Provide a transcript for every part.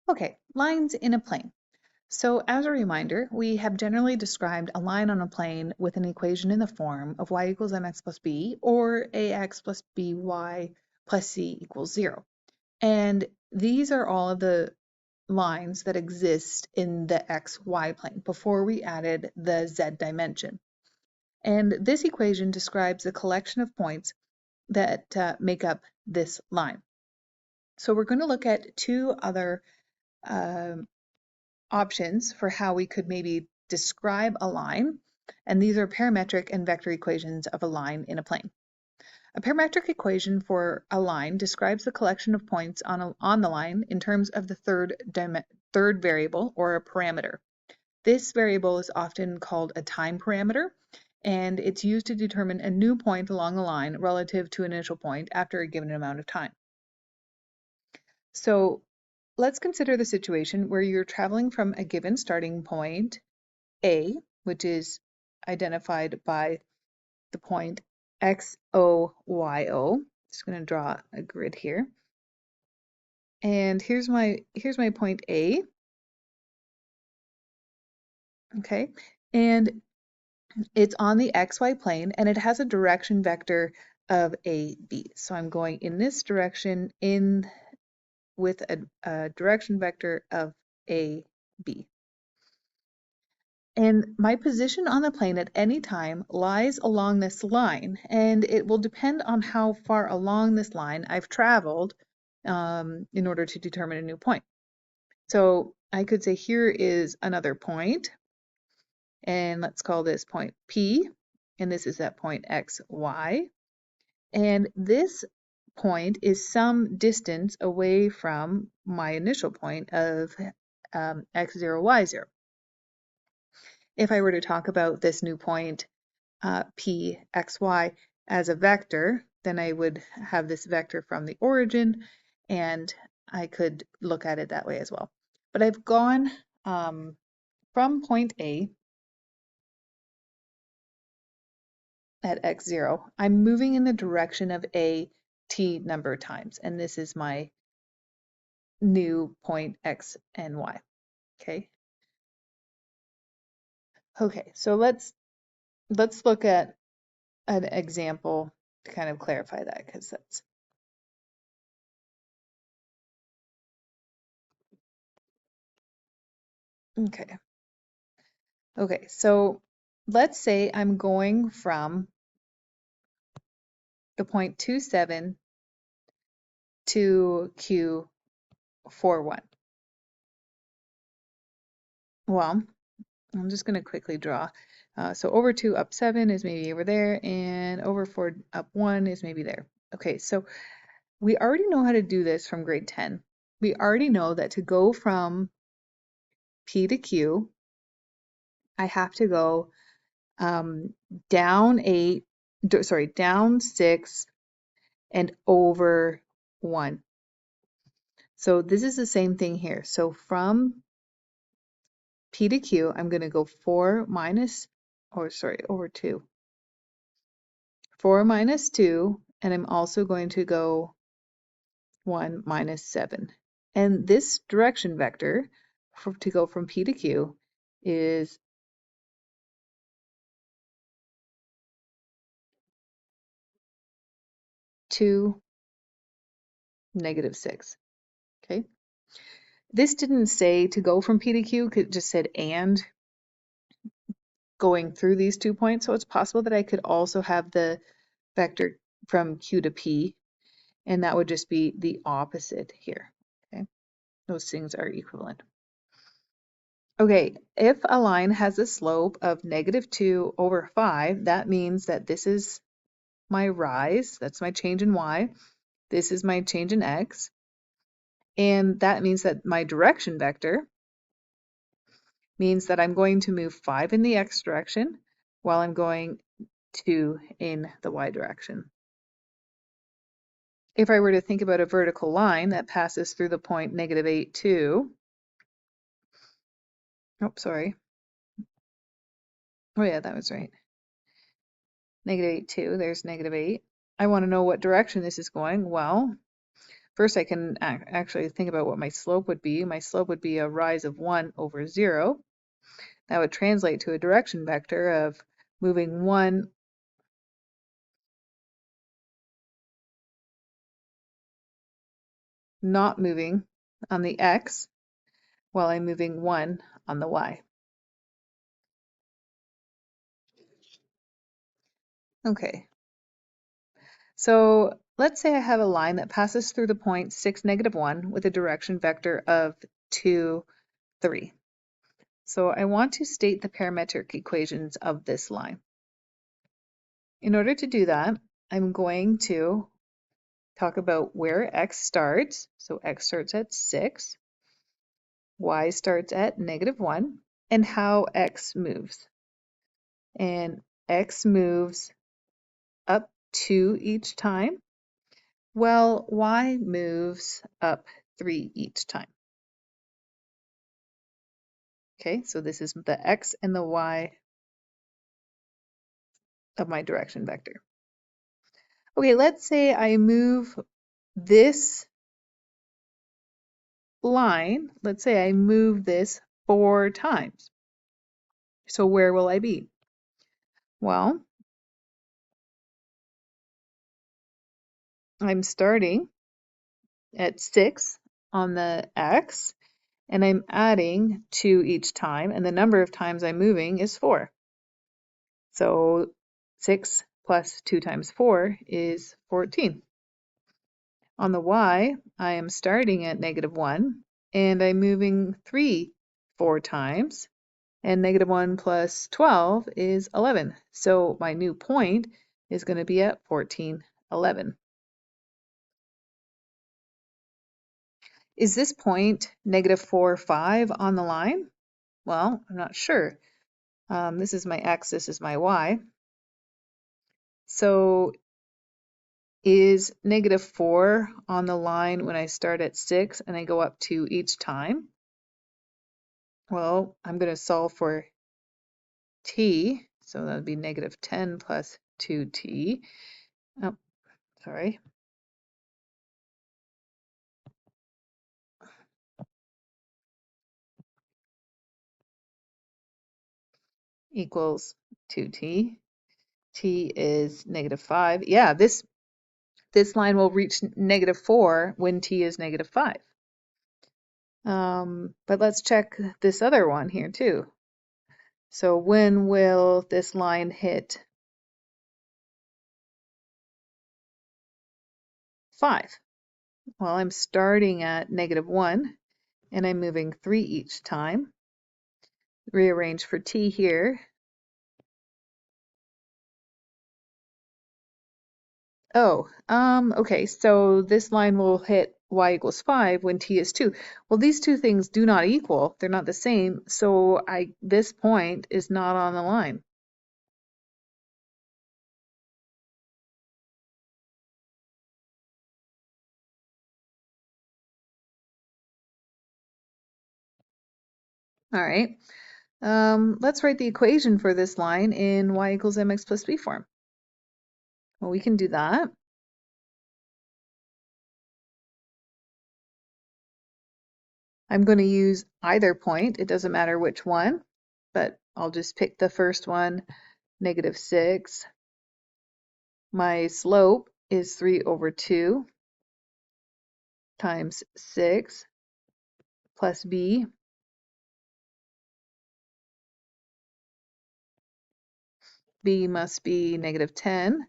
Okay, lines in a plane. So as a reminder, we have generally described a line on a plane with an equation in the form of y equals mx plus b or ax plus by plus c equals 0. And these are all of the lines that exist in the xy plane before we added the z dimension. And this equation describes the collection of points that make up this line. So we're going to look at two other um, options for how we could maybe describe a line, and these are parametric and vector equations of a line in a plane. A parametric equation for a line describes the collection of points on the line in terms of the third variable or a parameter. This variable is often called a time parameter, and it's used to determine a new point along the line relative to an initial point after a given amount of time. So let's consider the situation where you're traveling from a given starting point A, which is identified by the point XOYO. Just going to draw a grid here. And here's my point A. Okay. And it's on the XY plane and it has a direction vector of AB. So I'm going in this direction with a direction vector of AB. And my position on the plane at any time lies along this line, and it will depend on how far along this line I've traveled in order to determine a new point. So I could say here is another point, and let's call this point P, and this is that point X, Y. And this point is some distance away from my initial point of X0, Y0. If I were to talk about this new point P, X, Y as a vector, then I would have this vector from the origin and I could look at it that way as well. But I've gone from point A at x0, I'm moving in the direction of A t number of times, and this is my new point X and Y. Okay, so let's look at an example to kind of clarify that, because that's okay. Okay, so let's say I'm going from the point 27 to Q41. Well, I'm just going to quickly draw. So over 2 up 7 is maybe over there, and over 4 up 1 is maybe there. Okay, so we already know how to do this from grade 10. We already know that to go from P to Q, I have to go down 6 and over 1. So this is the same thing here. So from P to Q, I'm going to go 4 minus, over 2. 4 minus 2, and I'm also going to go 1 minus 7. And this direction vector to go from P to Q is 2, -6. Okay. This didn't say to go from P to Q, it just said and going through these 2 points. So it's possible that I could also have the vector from Q to P, and that would just be the opposite here. Okay. Those things are equivalent. Okay, if a line has a slope of -2 over 5, that means that this is my rise, that's my change in y, this is my change in x, and that means that my direction vector means that I'm going to move 5 in the x direction while I'm going 2 in the y direction. If I were to think about a vertical line that passes through the point -8, 2, oh, sorry. Oh yeah, that was right. -8, 2, there's -8. I want to know what direction this is going. Well, First, I can actually think about what my slope would be. My slope would be a rise of 1 over 0. That would translate to a direction vector of moving 1 not moving on the x while I'm moving 1 on the y. Okay, so let's say I have a line that passes through the point 6, -1 with a direction vector of 2, 3. So I want to state the parametric equations of this line. In order to do that, I'm going to talk about where x starts. So x starts at 6, y starts at -1, and how x moves. And x moves up 2 each time, while y moves up 3 each time. Okay, so this is the x and the y of my direction vector. Okay, let's say I move this line, let's say I move this 4 times. So where will I be? Well, I'm starting at 6 on the x, and I'm adding 2 each time, and the number of times I'm moving is 4. So 6 plus 2 times 4 is 14. On the y, I am starting at -1, and I'm moving 3 4 times, and -1 plus 12 is 11. So my new point is going to be at 14, 11. Is this point -4, 5 on the line? Well, I'm not sure. This is my x, this is my y. So is -4 on the line when I start at 6 and I go up 2 each time? Well, I'm going to solve for t, so that would be -10 plus 2t. Oh, sorry. Equals 2t. T is -5. Yeah, this line will reach -4 when t is -5. But let's check this other one here too. So when will this line hit 5? Well, I'm starting at -1 and I'm moving 3 each time. Rearrange for t here. Oh, okay, so this line will hit y equals 5 when t is 2. Well, these two things do not equal. They're not the same, so this point is not on the line. All right, let's write the equation for this line in y equals mx plus b form. Well, we can do that. I'm going to use either point. It doesn't matter which one, but I'll just pick the first one, -6. My slope is 3 over 2 times 6 plus b. B must be -10.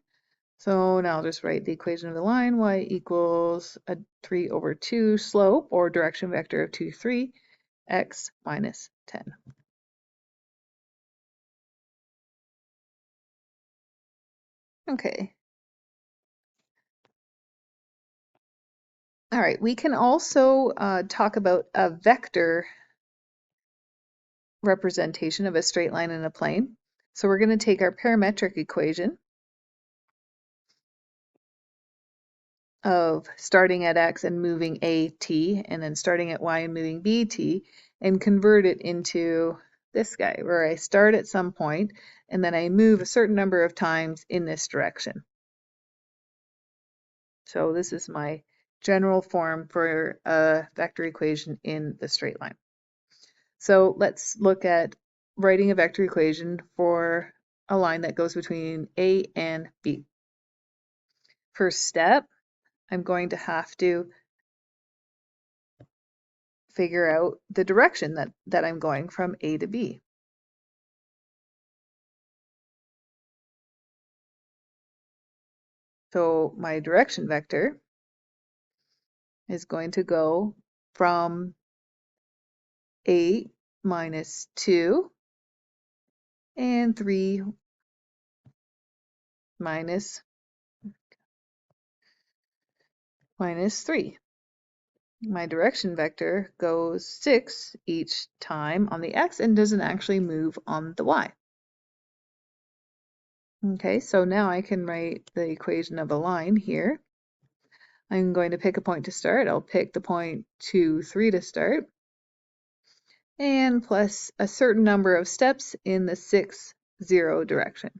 So now I'll just write the equation of the line, y equals a 3 over 2 slope, or direction vector of 2, 3, x minus 10. Okay. All right, we can also talk about a vector representation of a straight line in a plane. So we're going to take our parametric equation of starting at x and moving at, and then starting at y and moving bt, and convert it into this guy, where I start at some point and then I move a certain number of times in this direction. So this is my general form for a vector equation in the straight line. So let's look at writing a vector equation for a line that goes between A and B. First step, I'm going to have to figure out the direction that I'm going from A to B. So my direction vector is going to go from 8 minus 2 and 3 minus 3. My direction vector goes 6 each time on the x and doesn't actually move on the y. Okay, so now I can write the equation of a line here. I'm going to pick a point to start. I'll pick the point 2, 3 to start, and plus a certain number of steps in the 6, 0 direction.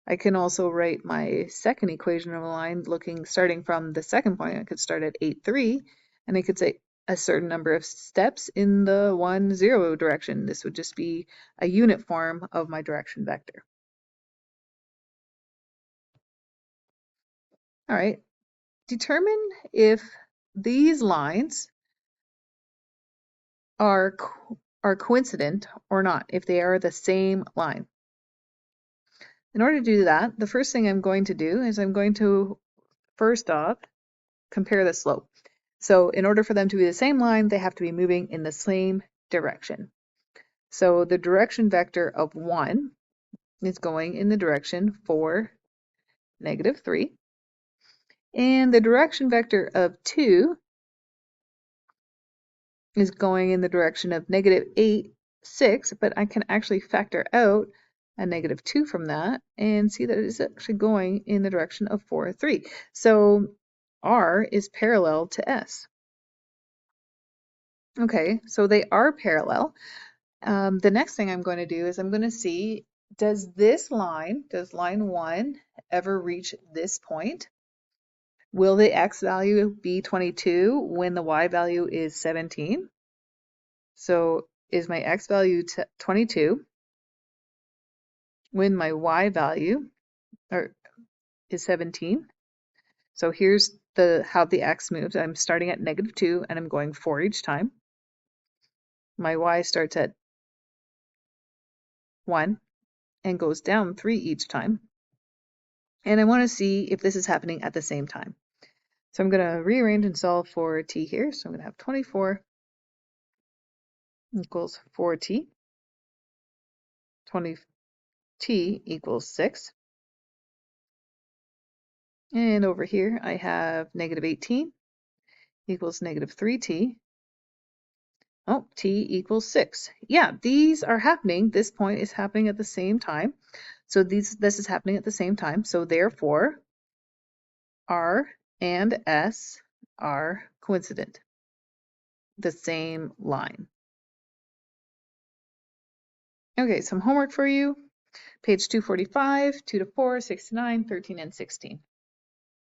I can also write my second equation of a line starting from the second point. I could start at 8, 3, and I could say a certain number of steps in the 1, 0 direction. This would just be a unit form of my direction vector. All right, determine if these lines are coincident or not, if they are the same line. In order to do that, the first thing I'm going to do is I'm going to first off compare the slope. So in order for them to be the same line, they have to be moving in the same direction. So the direction vector of 1 is going in the direction 4, negative 3. And the direction vector of 2 is going in the direction of negative 8, 6, but I can actually factor out a negative 2 from that and see that it is actually going in the direction of 4, 3. So R is parallel to S. Okay, so they are parallel. The next thing I'm going to do is I'm going to see, does line 1 ever reach this point? Will the x value be 22 when the y value is 17? So is my x value 22 when my y value is 17? So here's how the x moves. I'm starting at negative 2 and I'm going 4 each time. My y starts at 1 and goes down 3 each time. And I want to see if this is happening at the same time. So I'm going to rearrange and solve for t here. So I'm going to have 24 equals 4t. 20t equals 6. And over here I have negative 18 equals negative 3t. Oh, t equals 6. Yeah, these are happening. This point is happening at the same time. So this is happening at the same time. So therefore, R and S are coincident. The same line. Okay, some homework for you. Page 245, 2 to 4, 6 to 9, 13, and 16.